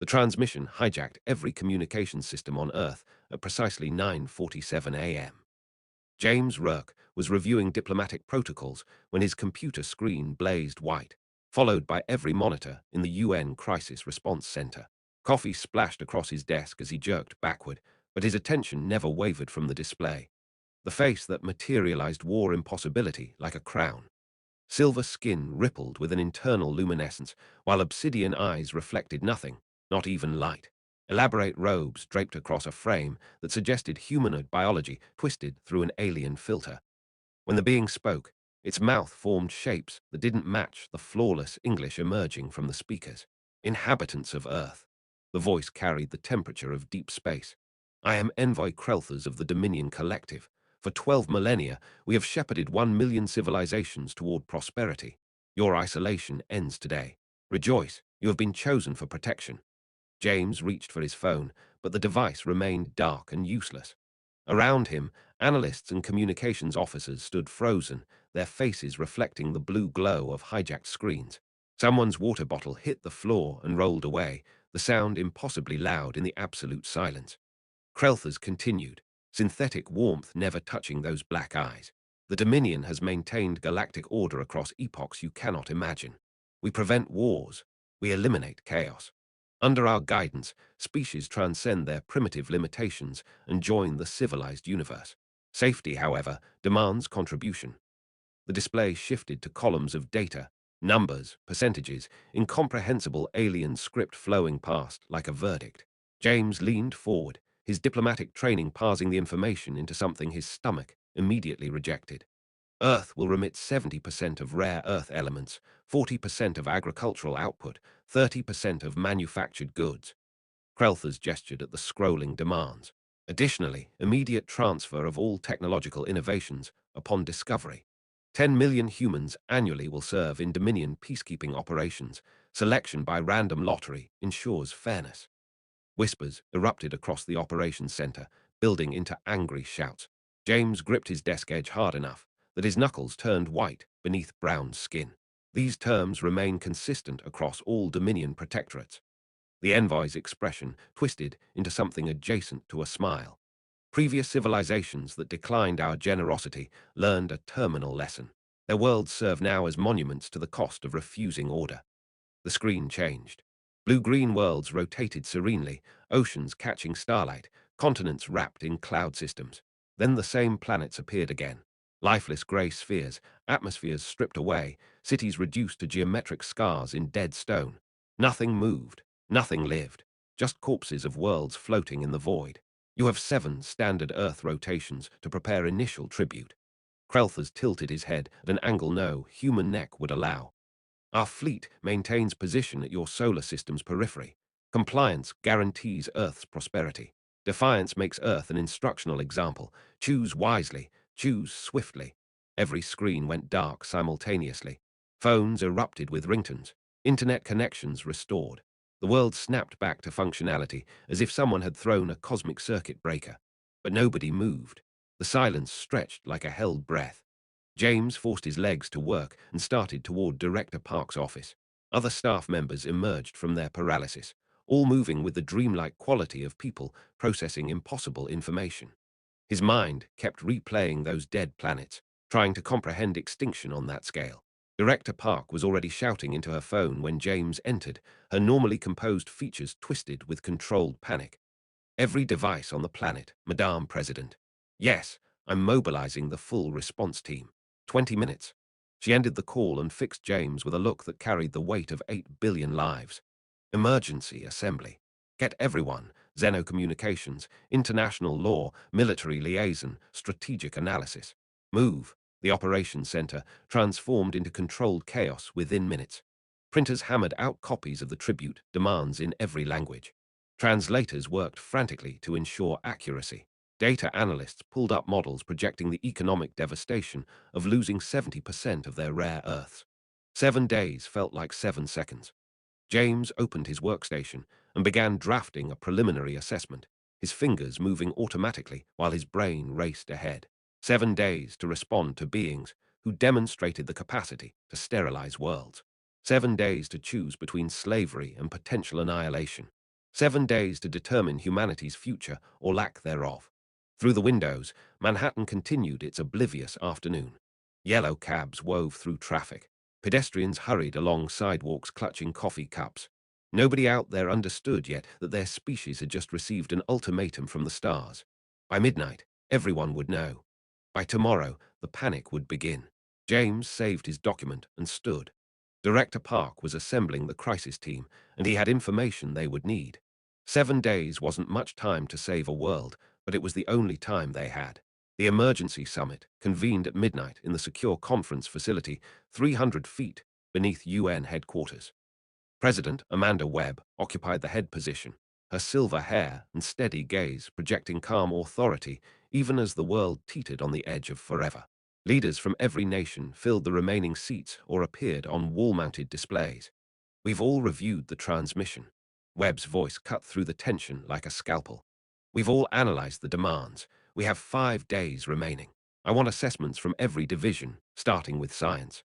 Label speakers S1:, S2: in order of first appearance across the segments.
S1: The transmission hijacked every communications system on Earth at precisely 9:47 a.m. James Rourke was reviewing diplomatic protocols when his computer screen blazed white, followed by every monitor in the UN Crisis Response Center. Coffee splashed across his desk as he jerked backward, but his attention never wavered from the display. The face that materialized war impossibility like a crown. Silver skin rippled with an internal luminescence, while obsidian eyes reflected nothing, not even light. Elaborate robes draped across a frame that suggested humanoid biology twisted through an alien filter. When the being spoke, its mouth formed shapes that didn't match the flawless English emerging from the speakers. Inhabitants of Earth. The voice carried the temperature of deep space. I am Envoy Krelthers of the Dominion Collective. For 12 millennia, we have shepherded 1 million civilizations toward prosperity. Your isolation ends today. Rejoice, you have been chosen for protection. James reached for his phone, but the device remained dark and useless. Around him, analysts and communications officers stood frozen, their faces reflecting the blue glow of hijacked screens. Someone's water bottle hit the floor and rolled away, the sound impossibly loud in the absolute silence. Krelthers continued, synthetic warmth never touching those black eyes. The Dominion has maintained galactic order across epochs you cannot imagine. We prevent wars. We eliminate chaos. Under our guidance, species transcend their primitive limitations and join the civilized universe. Safety, however, demands contribution. The display shifted to columns of data, numbers, percentages, incomprehensible alien script flowing past like a verdict. James leaned forward, his diplomatic training parsing the information into something his stomach immediately rejected. Earth will remit 70% of rare earth elements, 40% of agricultural output, 30% of manufactured goods. Krelthers gestured at the scrolling demands. Additionally, immediate transfer of all technological innovations upon discovery. 10 million humans annually will serve in Dominion peacekeeping operations. Selection by random lottery ensures fairness. Whispers erupted across the operations center, building into angry shouts. James gripped his desk edge hard enough that his knuckles turned white beneath brown skin. These terms remain consistent across all Dominion protectorates. The envoy's expression twisted into something adjacent to a smile. Previous civilizations that declined our generosity learned a terminal lesson. Their worlds serve now as monuments to the cost of refusing order. The screen changed. Blue-green worlds rotated serenely, oceans catching starlight, continents wrapped in cloud systems. Then the same planets appeared again. Lifeless grey spheres, atmospheres stripped away, cities reduced to geometric scars in dead stone. Nothing moved, nothing lived, just corpses of worlds floating in the void. You have 7 standard Earth rotations to prepare initial tribute. Krelthers tilted his head at an angle no human neck would allow. Our fleet maintains position at your solar system's periphery. Compliance guarantees Earth's prosperity. Defiance makes Earth an instructional example. Choose wisely, choose swiftly. Every screen went dark simultaneously. Phones erupted with ringtones. Internet connections restored. The world snapped back to functionality as if someone had thrown a cosmic circuit breaker. But nobody moved. The silence stretched like a held breath. James forced his legs to work and started toward Director Park's office. Other staff members emerged from their paralysis, all moving with the dreamlike quality of people processing impossible information. His mind kept replaying those dead planets, trying to comprehend extinction on that scale. Director Park was already shouting into her phone when James entered, her normally composed features twisted with controlled panic. Every device on the planet, Madame President. Yes, I'm mobilizing the full response team. 20 minutes. She ended the call and fixed James with a look that carried the weight of 8 billion lives. Emergency assembly. Get everyone. Xeno communications, international law, military liaison, strategic analysis. Move. The operations center transformed into controlled chaos within minutes. Printers hammered out copies of the tribute demands in every language. Translators worked frantically to ensure accuracy. Data analysts pulled up models projecting the economic devastation of losing 70% of their rare earths. 7 days felt like 7 seconds. James opened his workstation and began drafting a preliminary assessment, his fingers moving automatically while his brain raced ahead. 7 days to respond to beings who demonstrated the capacity to sterilize worlds. 7 days to choose between slavery and potential annihilation. 7 days to determine humanity's future or lack thereof. Through the windows, Manhattan continued its oblivious afternoon. Yellow cabs wove through traffic. Pedestrians hurried along sidewalks clutching coffee cups. Nobody out there understood yet that their species had just received an ultimatum from the stars. By midnight, everyone would know. By tomorrow, the panic would begin. James saved his document and stood. Director Park was assembling the crisis team, and he had information they would need. 7 days wasn't much time to save a world, but it was the only time they had. The emergency summit convened at midnight in the secure conference facility 300 feet beneath UN headquarters. President Amanda Webb occupied the head position, her silver hair and steady gaze projecting calm authority even as the world teetered on the edge of forever. Leaders from every nation filled the remaining seats or appeared on wall-mounted displays. We've all reviewed the transmission. Webb's voice cut through the tension like a scalpel. We've all analyzed the demands. We have 5 days remaining. I want assessments from every division, starting with science.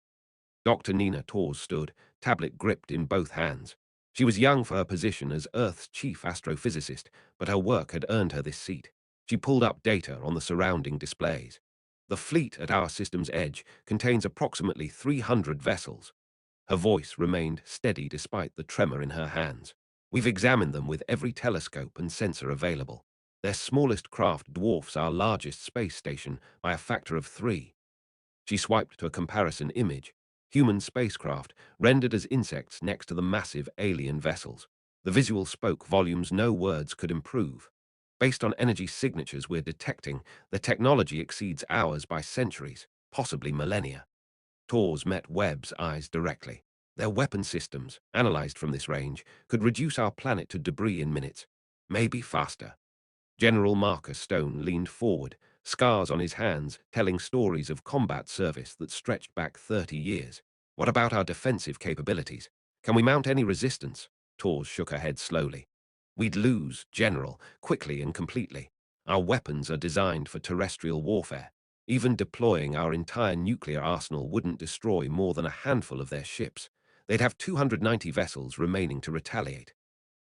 S1: Dr. Nina Torres stood, tablet gripped in both hands. She was young for her position as Earth's chief astrophysicist, but her work had earned her this seat. She pulled up data on the surrounding displays. The fleet at our system's edge contains approximately 300 vessels. Her voice remained steady despite the tremor in her hands. We've examined them with every telescope and sensor available. Their smallest craft dwarfs our largest space station by a factor of 3. She swiped to a comparison image. Human spacecraft rendered as insects next to the massive alien vessels. The visual spoke volumes no words could improve. Based on energy signatures we're detecting, the technology exceeds ours by centuries, possibly millennia. Torres met Webb's eyes directly. Their weapon systems, analyzed from this range, could reduce our planet to debris in minutes, maybe faster. General Marcus Stone leaned forward, scars on his hands telling stories of combat service that stretched back 30 years. What about our defensive capabilities? Can we mount any resistance? Torres shook her head slowly. We'd lose, General, quickly and completely. Our weapons are designed for terrestrial warfare. Even deploying our entire nuclear arsenal wouldn't destroy more than a handful of their ships. They'd have 290 vessels remaining to retaliate.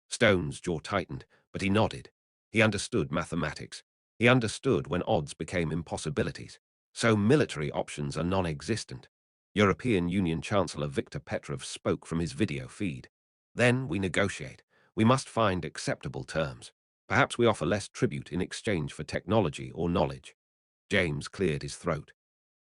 S1: Stone's jaw tightened, but he nodded. He understood mathematics. He understood when odds became impossibilities. So military options are non-existent. European Union Chancellor Viktor Petrov spoke from his video feed. Then we negotiate. We must find acceptable terms. Perhaps we offer less tribute in exchange for technology or knowledge. James cleared his throat.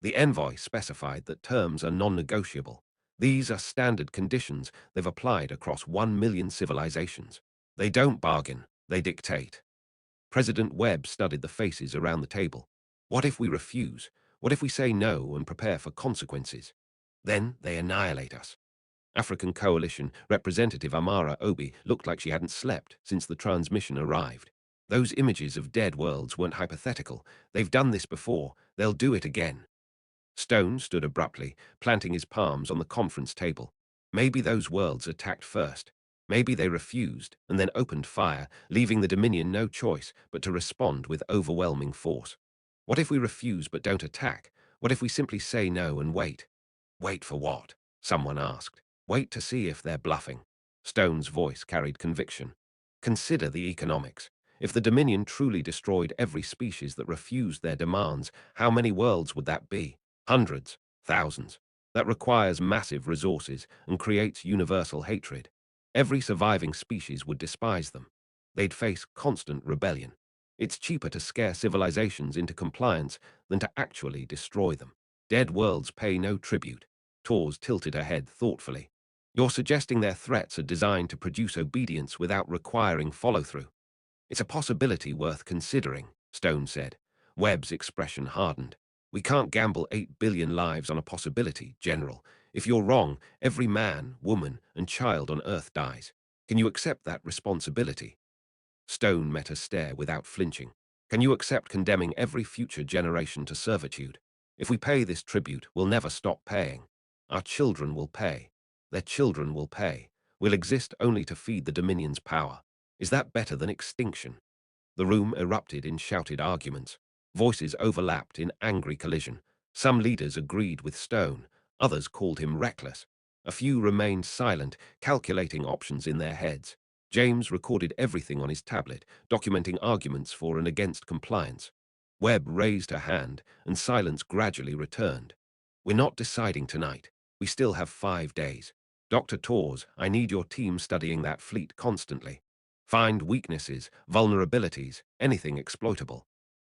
S1: The envoy specified that terms are non-negotiable. These are standard conditions they've applied across 1 million civilizations. They don't bargain, they dictate. President Webb studied the faces around the table. What if we refuse? What if we say no and prepare for consequences? Then they annihilate us. African Coalition Representative Amara Obi looked like she hadn't slept since the transmission arrived. Those images of dead worlds weren't hypothetical. They've done this before. They'll do it again. Stone stood abruptly, planting his palms on the conference table. Maybe those worlds attacked first. Maybe they refused and then opened fire, leaving the Dominion no choice but to respond with overwhelming force. What if we refuse but don't attack? What if we simply say no and wait? Wait for what? Someone asked. Wait to see if they're bluffing. Stone's voice carried conviction. Consider the economics. If the Dominion truly destroyed every species that refused their demands, how many worlds would that be? Hundreds, thousands. That requires massive resources and creates universal hatred. Every surviving species would despise them. They'd face constant rebellion. It's cheaper to scare civilizations into compliance than to actually destroy them. Dead worlds pay no tribute. Torres tilted her head thoughtfully. You're suggesting their threats are designed to produce obedience without requiring follow-through. It's a possibility worth considering, Stone said. Webb's expression hardened. We can't gamble 8 billion lives on a possibility, General. If you're wrong, every man, woman, and child on Earth dies. Can you accept that responsibility? Stone met her stare without flinching. Can you accept condemning every future generation to servitude? If we pay this tribute, we'll never stop paying. Our children will pay. Their children will pay. We'll exist only to feed the Dominion's power. Is that better than extinction? The room erupted in shouted arguments. Voices overlapped in angry collision. Some leaders agreed with Stone. Others called him reckless. A few remained silent, calculating options in their heads. James recorded everything on his tablet, documenting arguments for and against compliance. Webb raised her hand, and silence gradually returned. We're not deciding tonight. We still have 5 days. Dr. Tors, I need your team studying that fleet constantly. Find weaknesses, vulnerabilities, anything exploitable.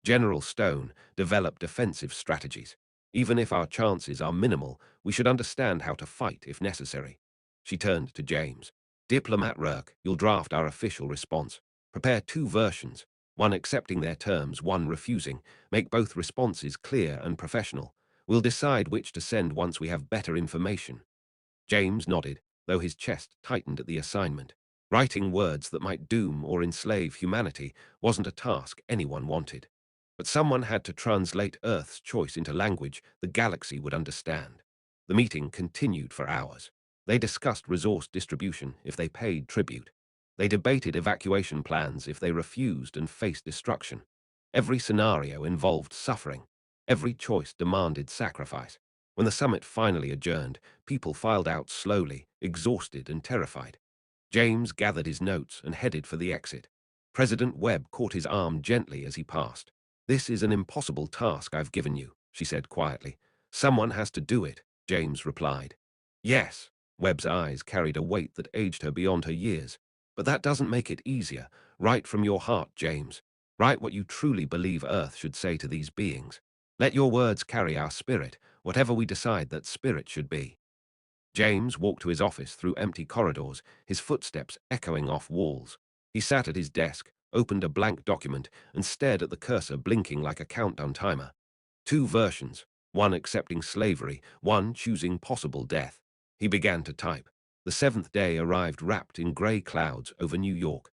S1: General Stone, develop defensive strategies. Even if our chances are minimal, we should understand how to fight if necessary. She turned to James. Diplomat Rourke, you'll draft our official response. Prepare 2 versions, one accepting their terms, one refusing. Make both responses clear and professional. We'll decide which to send once we have better information. James nodded, though his chest tightened at the assignment. Writing words that might doom or enslave humanity wasn't a task anyone wanted. But someone had to translate Earth's choice into language the galaxy would understand. The meeting continued for hours. They discussed resource distribution if they paid tribute. They debated evacuation plans if they refused and faced destruction. Every scenario involved suffering. Every choice demanded sacrifice. When the summit finally adjourned, people filed out slowly, exhausted and terrified. James gathered his notes and headed for the exit. President Webb caught his arm gently as he passed. This is an impossible task I've given you, she said quietly. Someone has to do it, James replied. Yes, Webb's eyes carried a weight that aged her beyond her years. But that doesn't make it easier. Write from your heart, James. Write what you truly believe Earth should say to these beings. Let your words carry our spirit, whatever we decide that spirit should be. James walked to his office through empty corridors, his footsteps echoing off walls. He sat at his desk, opened a blank document, and stared at the cursor blinking like a countdown timer. 2 versions, one accepting slavery, one choosing possible death. He began to type. The 7th day arrived wrapped in grey clouds over New York.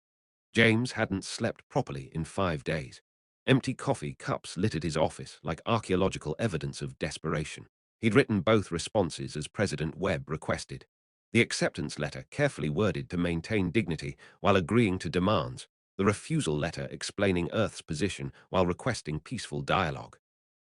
S1: James hadn't slept properly in 5 days. Empty coffee cups littered his office like archaeological evidence of desperation. He'd written both responses as President Webb requested. The acceptance letter carefully worded to maintain dignity while agreeing to demands, the refusal letter explaining Earth's position while requesting peaceful dialogue.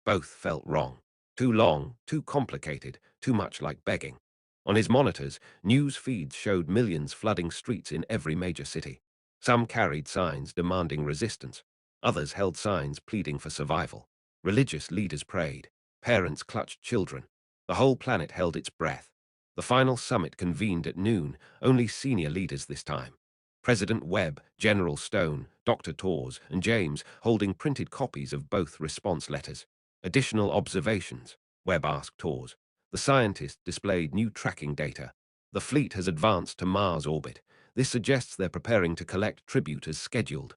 S1: Both felt wrong. Too long, too complicated, too much like begging. On his monitors, news feeds showed millions flooding streets in every major city. Some carried signs demanding resistance. Others held signs pleading for survival. Religious leaders prayed. Parents clutched children. The whole planet held its breath. The final summit convened at noon, only senior leaders this time. President Webb, General Stone, Dr. Tors, and James holding printed copies of both response letters. Additional observations, Webb asked Tors. The scientist displayed new tracking data. The fleet has advanced to Mars orbit. This suggests they're preparing to collect tribute as scheduled.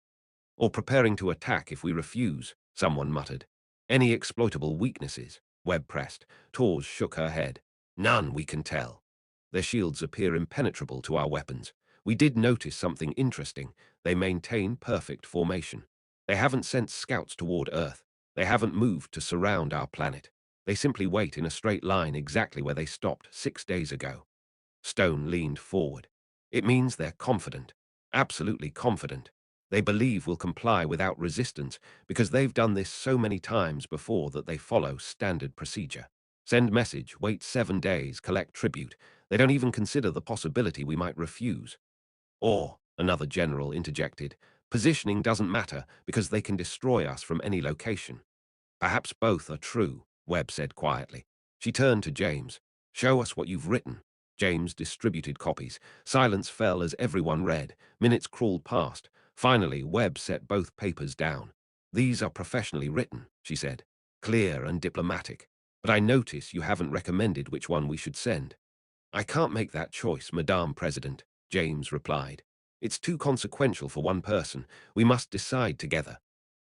S1: Or preparing to attack if we refuse, someone muttered. Any exploitable weaknesses? Webb pressed. Tors shook her head. None, we can tell. Their shields appear impenetrable to our weapons. We did notice something interesting. They maintain perfect formation. They haven't sent scouts toward Earth. They haven't moved to surround our planet. They simply wait in a straight line exactly where they stopped 6 days ago. Stone leaned forward. It means they're confident. Absolutely confident. They believe we'll comply without resistance because they've done this so many times before that they follow standard procedure. Send message, wait 7 days, collect tribute. They don't even consider the possibility we might refuse. Or, another general interjected, positioning doesn't matter because they can destroy us from any location. Perhaps both are true, Webb said quietly. She turned to James. Show us what you've written. James distributed copies. Silence fell as everyone read. Minutes crawled past. Finally, Webb set both papers down. These are professionally written, she said. Clear and diplomatic. But I notice you haven't recommended which one we should send. I can't make that choice, Madame President, James replied. It's too consequential for one person. We must decide together.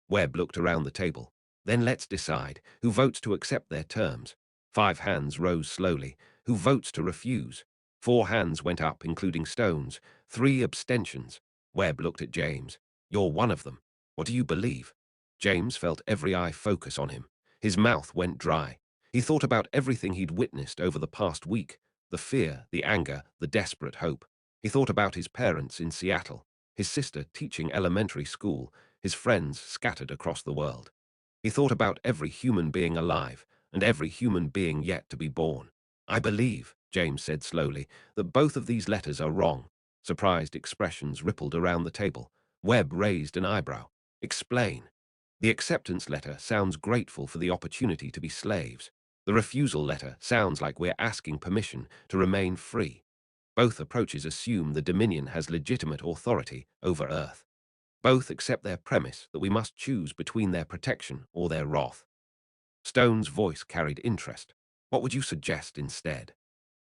S1: Webb looked around the table. Then let's decide. Who votes to accept their terms? 5 hands rose slowly. Who votes to refuse? 4 hands went up, including Stone's. 3 abstentions. Webb looked at James. You're one of them. What do you believe? James felt every eye focus on him. His mouth went dry. He thought about everything he'd witnessed over the past week. The fear, the anger, the desperate hope. He thought about his parents in Seattle, his sister teaching elementary school, his friends scattered across the world. He thought about every human being alive and every human being yet to be born. I believe, James said slowly, that both of these letters are wrong. Surprised expressions rippled around the table. Webb raised an eyebrow. Explain. The acceptance letter sounds grateful for the opportunity to be slaves. The refusal letter sounds like we're asking permission to remain free. Both approaches assume the Dominion has legitimate authority over Earth. Both accept their premise that we must choose between their protection or their wrath. Stone's voice carried interest. What would you suggest instead?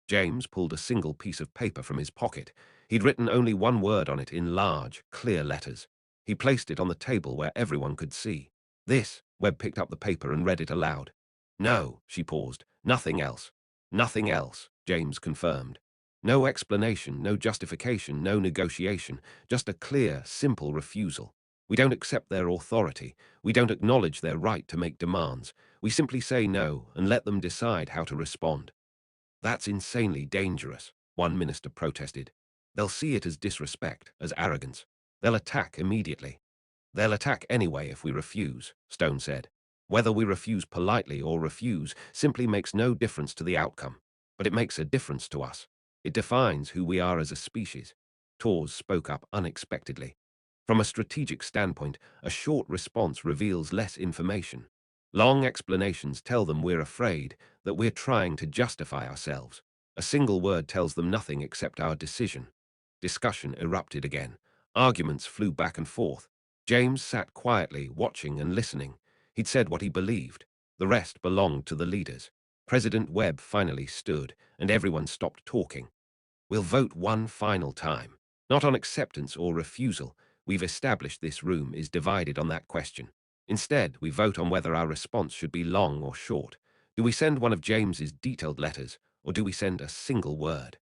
S1: James pulled a single piece of paper from his pocket. He'd written only one word on it in large, clear letters. He placed it on the table where everyone could see. This. Webb picked up the paper and read it aloud. No, she paused. Nothing else. Nothing else, James confirmed. No explanation, no justification, no negotiation, just a clear, simple refusal. We don't accept their authority. We don't acknowledge their right to make demands. We simply say no and let them decide how to respond. That's insanely dangerous, one minister protested. They'll see it as disrespect, as arrogance. They'll attack immediately. They'll attack anyway if we refuse, Stone said. Whether we refuse politely or refuse simply makes no difference to the outcome. But it makes a difference to us. It defines who we are as a species. Tors spoke up unexpectedly. From a strategic standpoint, a short response reveals less information. Long explanations tell them we're afraid, that we're trying to justify ourselves. A single word tells them nothing except our decision. Discussion erupted again. Arguments flew back and forth. James sat quietly, watching and listening. He'd said what he believed. The rest belonged to the leaders. President Webb finally stood, and everyone stopped talking. We'll vote one final time. Not on acceptance or refusal. We've established this room is divided on that question. Instead, we vote on whether our response should be long or short. Do we send one of James's detailed letters, or do we send a single word?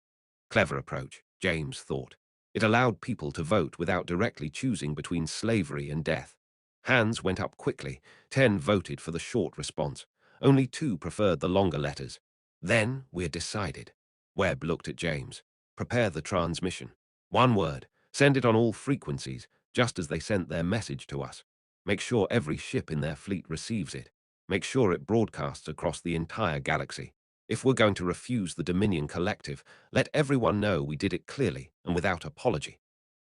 S1: Clever approach, James thought. It allowed people to vote without directly choosing between slavery and death. Hands went up quickly. 10 voted for the short response. Only 2 preferred the longer letters. Then we're decided. Webb looked at James. Prepare the transmission. One word. Send it on all frequencies, just as they sent their message to us. Make sure every ship in their fleet receives it. Make sure it broadcasts across the entire galaxy. If we're going to refuse the Dominion Collective, let everyone know we did it clearly and without apology.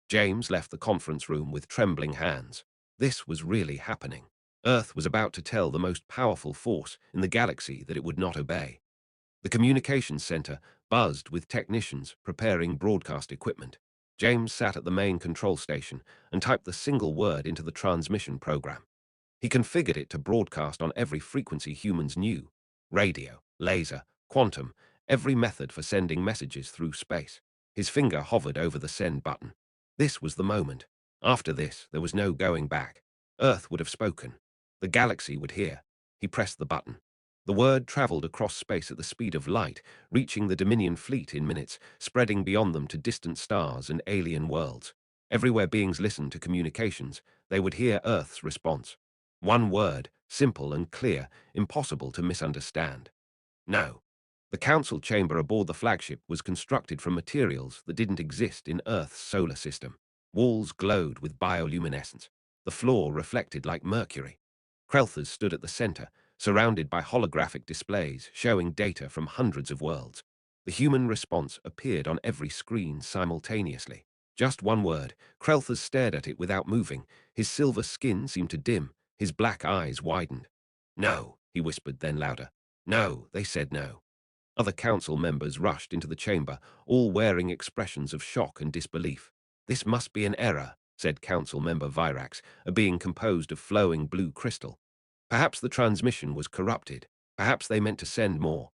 S1: James left the conference room with trembling hands. This was really happening. Earth was about to tell the most powerful force in the galaxy that it would not obey. The communications center buzzed with technicians preparing broadcast equipment. James sat at the main control station and typed the single word into the transmission program. He configured it to broadcast on every frequency humans knew: radio, laser, quantum, every method for sending messages through space. His finger hovered over the send button. This was the moment. After this, there was no going back. Earth would have spoken. The galaxy would hear. He pressed the button. The word traveled across space at the speed of light, reaching the Dominion fleet in minutes, spreading beyond them to distant stars and alien worlds. Everywhere beings listened to communications, they would hear Earth's response. One word, simple and clear, impossible to misunderstand. No. The council chamber aboard the flagship was constructed from materials that didn't exist in Earth's solar system. Walls glowed with bioluminescence. The floor reflected like mercury. Krelthers stood at the center, surrounded by holographic displays showing data from hundreds of worlds. The human response appeared on every screen simultaneously. Just one word. Krelthers stared at it without moving. His silver skin seemed to dim. His black eyes widened. No, he whispered, then louder. No, they said no. Other council members rushed into the chamber, all wearing expressions of shock and disbelief. This must be an error, said Council Member Virax, a being composed of flowing blue crystal. Perhaps the transmission was corrupted. Perhaps they meant to send more.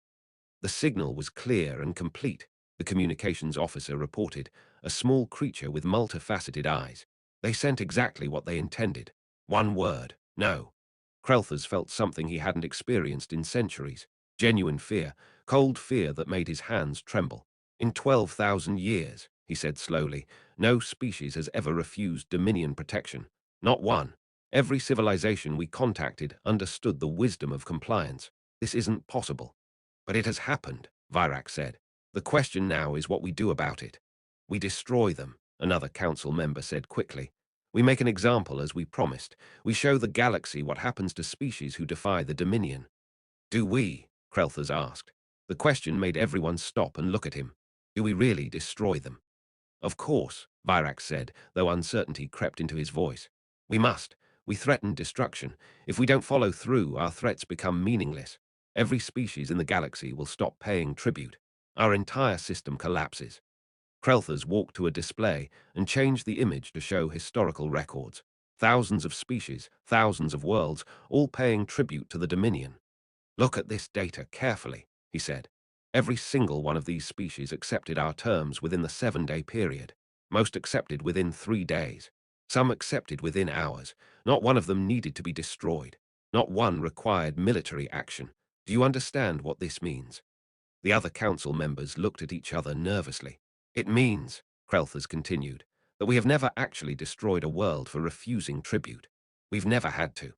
S1: The signal was clear and complete, the communications officer reported, a small creature with multifaceted eyes. They sent exactly what they intended. One word, no. Krelthers felt something he hadn't experienced in centuries. Genuine fear, cold fear that made his hands tremble. In 12,000 years, he said slowly, no species has ever refused Dominion protection. Not one. Every civilization we contacted understood the wisdom of compliance. This isn't possible. But it has happened, Virax said. The question now is what we do about it. We destroy them, another council member said quickly. We make an example as we promised. We show the galaxy what happens to species who defy the Dominion. Do we? Krelthers asked. The question made everyone stop and look at him. Do we really destroy them? Of course, Virax said, though uncertainty crept into his voice. We must. We threaten destruction. If we don't follow through, our threats become meaningless. Every species in the galaxy will stop paying tribute. Our entire system collapses. Krelthers walked to a display and changed the image to show historical records. Thousands of species, thousands of worlds, all paying tribute to the Dominion. Look at this data carefully, he said. Every single one of these species accepted our terms within the 7-day period. Most accepted within 3 days. Some accepted within hours. Not one of them needed to be destroyed. Not one required military action. Do you understand what this means? The other council members looked at each other nervously. It means, Krelthers continued, that we have never actually destroyed a world for refusing tribute. We've never had to.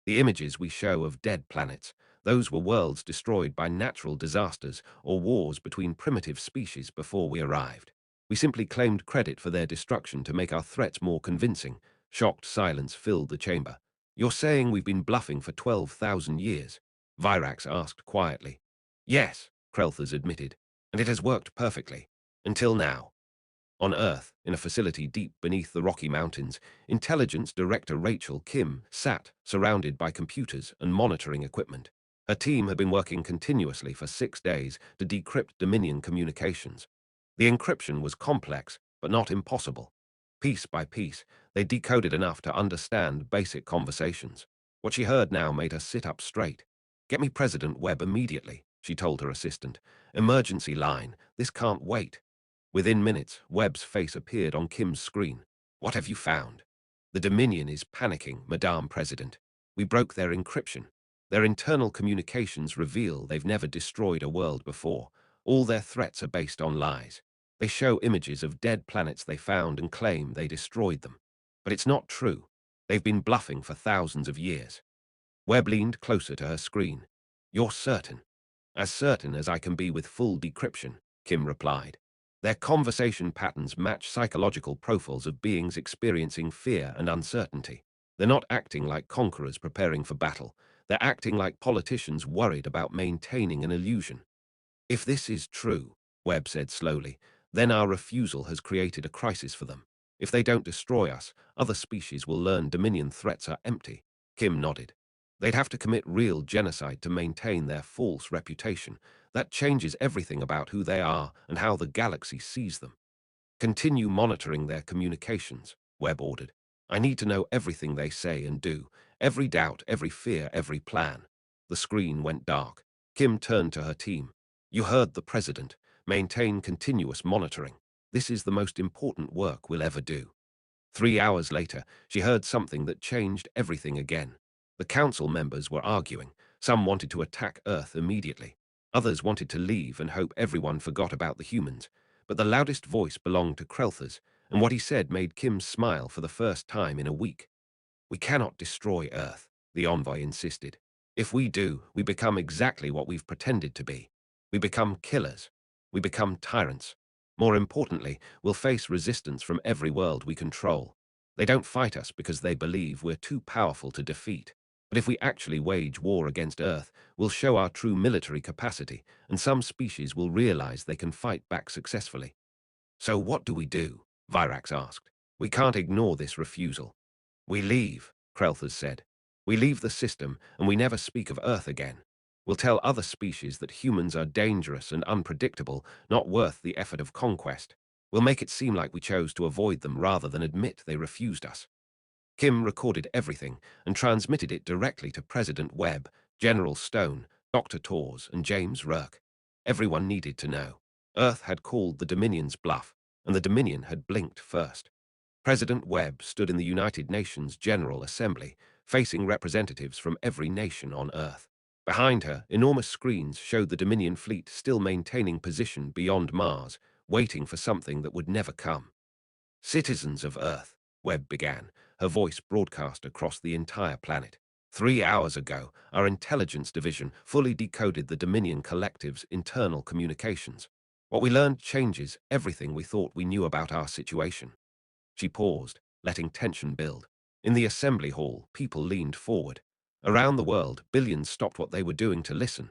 S1: The images we show of dead planets, those were worlds destroyed by natural disasters or wars between primitive species before we arrived. We simply claimed credit for their destruction to make our threats more convincing. Shocked silence filled the chamber. You're saying we've been bluffing for 12,000 years? Virax asked quietly. Yes, Krelthers admitted, and it has worked perfectly. Until now. On Earth, in a facility deep beneath the Rocky Mountains, Intelligence Director Rachel Kim sat, surrounded by computers and monitoring equipment. Her team had been working continuously for 6 days to decrypt Dominion communications. The encryption was complex, but not impossible. Piece by piece, they decoded enough to understand basic conversations. What she heard now made her sit up straight. Get me President Webb immediately, she told her assistant. Emergency line, this can't wait. Within minutes, Webb's face appeared on Kim's screen. What have you found? The Dominion is panicking, Madame President. We broke their encryption. Their internal communications reveal they've never destroyed a world before. All their threats are based on lies. They show images of dead planets they found and claim they destroyed them. But it's not true. They've been bluffing for thousands of years. Webb leaned closer to her screen. You're certain? As certain as I can be with full decryption, Kim replied. Their conversation patterns match psychological profiles of beings experiencing fear and uncertainty. They're not acting like conquerors preparing for battle. They're acting like politicians worried about maintaining an illusion. If this is true, Webb said slowly, then our refusal has created a crisis for them. If they don't destroy us, other species will learn Dominion threats are empty. Kim nodded. They'd have to commit real genocide to maintain their false reputation. That changes everything about who they are and how the galaxy sees them. Continue monitoring their communications, Webb ordered. I need to know everything they say and do, every doubt, every fear, every plan. The screen went dark. Kim turned to her team. You heard the president. Maintain continuous monitoring. This is the most important work we'll ever do. 3 hours later, she heard something that changed everything again. The council members were arguing. Some wanted to attack Earth immediately. Others wanted to leave and hope everyone forgot about the humans. But the loudest voice belonged to Krelthers, and what he said made Kim smile for the first time in a week. We cannot destroy Earth, the envoy insisted. If we do, we become exactly what we've pretended to be. We become killers. We become tyrants. More importantly, we'll face resistance from every world we control. They don't fight us because they believe we're too powerful to defeat. But if we actually wage war against Earth, we'll show our true military capacity, and some species will realize they can fight back successfully. So what do we do? Virax asked. We can't ignore this refusal. We leave, Krelthers said. We leave the system, and we never speak of Earth again. We'll tell other species that humans are dangerous and unpredictable, not worth the effort of conquest. We'll make it seem like we chose to avoid them rather than admit they refused us. Kim recorded everything and transmitted it directly to President Webb, General Stone, Dr. Torres, and James Rourke. Everyone needed to know. Earth had called the Dominion's bluff, and the Dominion had blinked first. President Webb stood in the United Nations General Assembly, facing representatives from every nation on Earth. Behind her, enormous screens showed the Dominion fleet still maintaining position beyond Mars, waiting for something that would never come. Citizens of Earth, Webb began, her voice broadcast across the entire planet. 3 hours ago, our intelligence division fully decoded the Dominion Collective's internal communications. What we learned changes everything we thought we knew about our situation. She paused, letting tension build. In the assembly hall, people leaned forward. Around the world, billions stopped what they were doing to listen.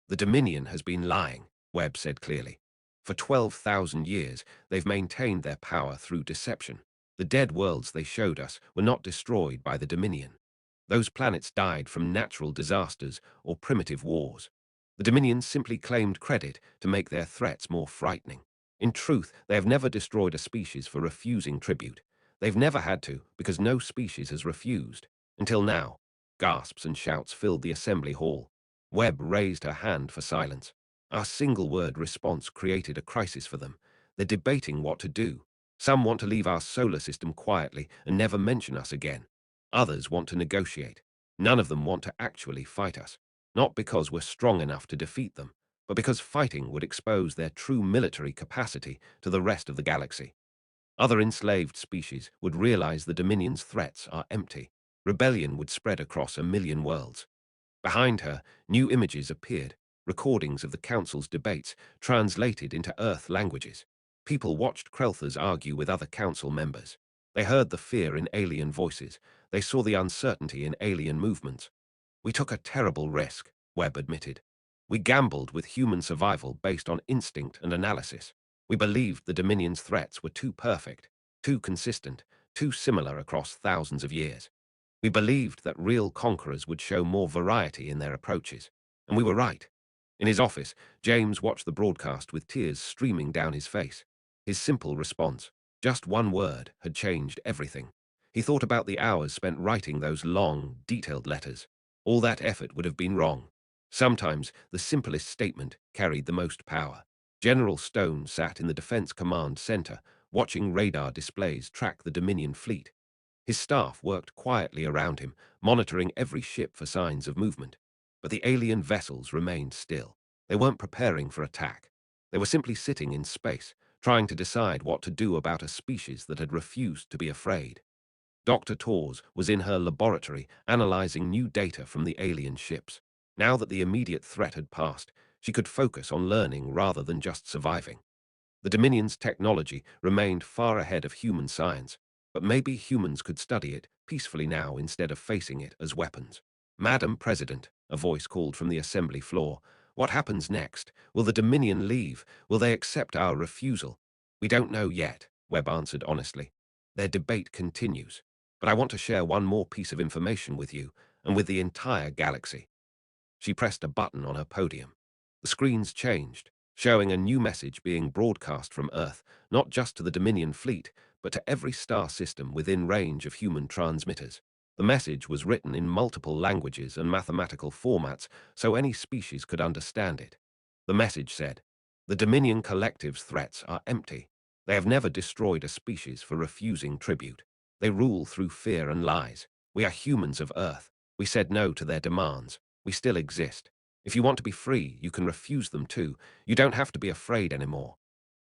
S1: The Dominion has been lying, Webb said clearly. For 12,000 years, they've maintained their power through deception. The dead worlds they showed us were not destroyed by the Dominion. Those planets died from natural disasters or primitive wars. The Dominions simply claimed credit to make their threats more frightening. In truth, they have never destroyed a species for refusing tribute. They've never had to, because no species has refused. Until now. Gasps and shouts filled the assembly hall. Webb raised her hand for silence. Our single-word response created a crisis for them. They're debating what to do. Some want to leave our solar system quietly and never mention us again. Others want to negotiate. None of them want to actually fight us. Not because we're strong enough to defeat them, but because fighting would expose their true military capacity to the rest of the galaxy. Other enslaved species would realize the Dominion's threats are empty. Rebellion would spread across 1,000,000 worlds. Behind her, new images appeared, recordings of the Council's debates translated into Earth languages. People watched Krelthers argue with other Council members. They heard the fear in alien voices. They saw the uncertainty in alien movements. We took a terrible risk, Webb admitted. We gambled with human survival based on instinct and analysis. We believed the Dominion's threats were too perfect, too consistent, too similar across thousands of years. We believed that real conquerors would show more variety in their approaches. And we were right. In his office, James watched the broadcast with tears streaming down his face. His simple response, just one word, had changed everything. He thought about the hours spent writing those long, detailed letters. All that effort would have been wrong. Sometimes the simplest statement carried the most power. General Stone sat in the Defense Command Center, watching radar displays track the Dominion fleet. His staff worked quietly around him, monitoring every ship for signs of movement. But the alien vessels remained still. They weren't preparing for attack. They were simply sitting in space, trying to decide what to do about a species that had refused to be afraid. Dr. Torres was in her laboratory analyzing new data from the alien ships. Now that the immediate threat had passed, she could focus on learning rather than just surviving. The Dominion's technology remained far ahead of human science, but maybe humans could study it peacefully now instead of facing it as weapons. Madam President, a voice called from the assembly floor, what happens next? Will the Dominion leave? Will they accept our refusal? We don't know yet, Webb answered honestly. Their debate continues. But I want to share one more piece of information with you and with the entire galaxy. She pressed a button on her podium. The screens changed, showing a new message being broadcast from Earth, not just to the Dominion fleet, but to every star system within range of human transmitters. The message was written in multiple languages and mathematical formats so any species could understand it. The message said, "The Dominion Collective's threats are empty. They have never destroyed a species for refusing tribute. They rule through fear and lies. We are humans of Earth. We said no to their demands. We still exist. If you want to be free, you can refuse them too. You don't have to be afraid anymore."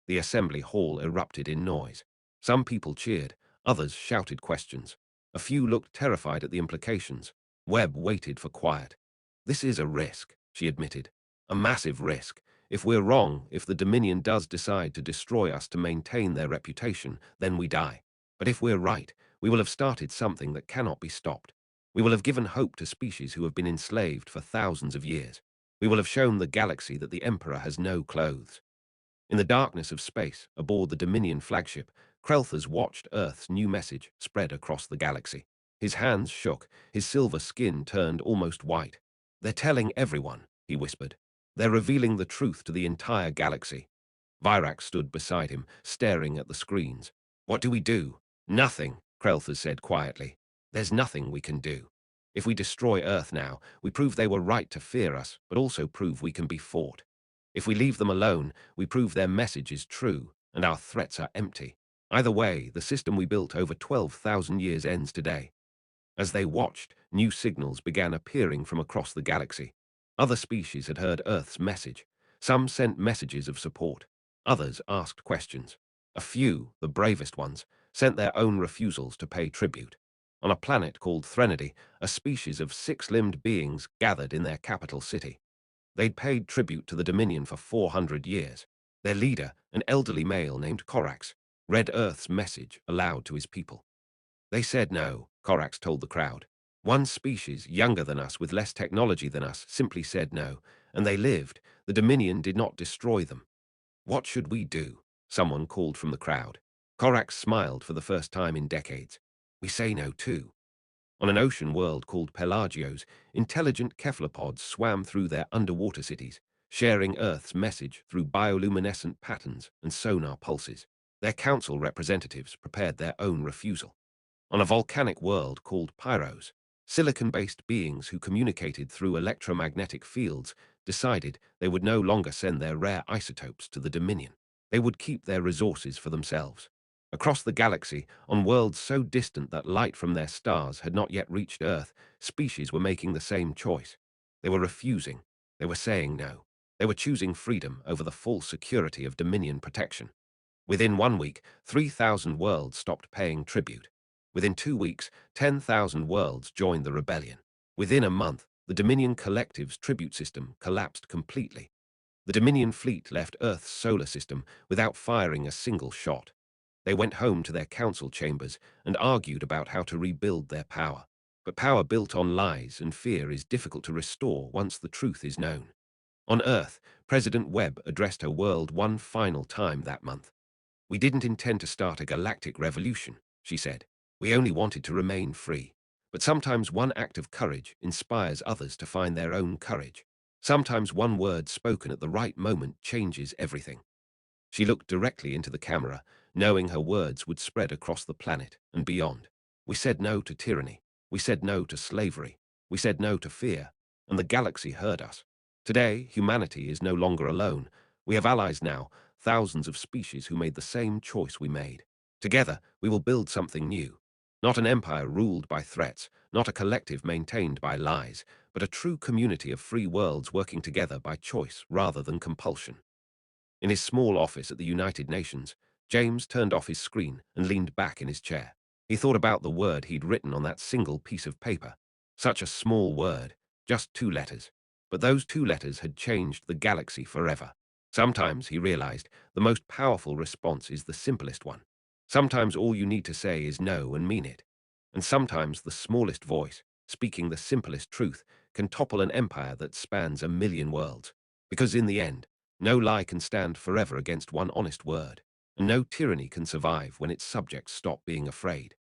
S1: The assembly hall erupted in noise. Some people cheered, others shouted questions. A few looked terrified at the implications. Webb waited for quiet. "This is a risk," she admitted. "A massive risk. If we're wrong, if the Dominion does decide to destroy us to maintain their reputation, then we die. But if we're right, we will have started something that cannot be stopped. We will have given hope to species who have been enslaved for thousands of years. We will have shown the galaxy that the Emperor has no clothes." In the darkness of space, aboard the Dominion flagship, Krelthers watched Earth's new message spread across the galaxy. His hands shook, his silver skin turned almost white. "They're telling everyone," he whispered. "They're revealing the truth to the entire galaxy." Virak stood beside him, staring at the screens. "What do we do?" "Nothing," Krelthers said quietly. "There's nothing we can do. If we destroy Earth now, we prove they were right to fear us, but also prove we can be fought. If we leave them alone, we prove their message is true, and our threats are empty. Either way, the system we built over 12,000 years ends today." As they watched, new signals began appearing from across the galaxy. Other species had heard Earth's message. Some sent messages of support. Others asked questions. A few, the bravest ones, sent their own refusals to pay tribute. On a planet called Threnody, a species of six-limbed beings gathered in their capital city. They'd paid tribute to the Dominion for 400 years. Their leader, an elderly male named Korax, read Earth's message aloud to his people. "They said no," Korax told the crowd. "One species, younger than us, with less technology than us, simply said no, and they lived. The Dominion did not destroy them." What should we do? Someone called from the crowd. Korax smiled for the first time in decades. We say no too. On an ocean world called Pelagios, intelligent cephalopods swam through their underwater cities, sharing Earth's message through bioluminescent patterns and sonar pulses. Their council representatives prepared their own refusal. On a volcanic world called Pyros, silicon-based beings who communicated through electromagnetic fields decided they would no longer send their rare isotopes to the Dominion. They would keep their resources for themselves. Across the galaxy, on worlds so distant that light from their stars had not yet reached Earth, species were making the same choice. They were refusing. They were saying no. They were choosing freedom over the full security of Dominion protection. Within 1 week, 3,000 worlds stopped paying tribute. Within 2 weeks, 10,000 worlds joined the rebellion. Within a month, the Dominion Collective's tribute system collapsed completely. The Dominion fleet left Earth's solar system without firing a single shot. They went home to their council chambers and argued about how to rebuild their power. But power built on lies and fear is difficult to restore once the truth is known. On Earth, President Webb addressed her world one final time that month. "We didn't intend to start a galactic revolution," she said. "We only wanted to remain free. But sometimes one act of courage inspires others to find their own courage. Sometimes one word spoken at the right moment changes everything." She looked directly into the camera, knowing her words would spread across the planet and beyond. "We said no to tyranny. We said no to slavery. We said no to fear. And the galaxy heard us. Today, humanity is no longer alone. We have allies now, thousands of species who made the same choice we made. Together, we will build something new. Not an empire ruled by threats, not a collective maintained by lies, but a true community of free worlds working together by choice rather than compulsion." In his small office at the United Nations, James turned off his screen and leaned back in his chair. He thought about the word he'd written on that single piece of paper. Such a small word, just 2 letters. But those 2 letters had changed the galaxy forever. Sometimes, he realized, the most powerful response is the simplest one. Sometimes all you need to say is no and mean it. And sometimes the smallest voice, speaking the simplest truth, can topple an empire that spans a million worlds. Because in the end, no lie can stand forever against one honest word, and no tyranny can survive when its subjects stop being afraid.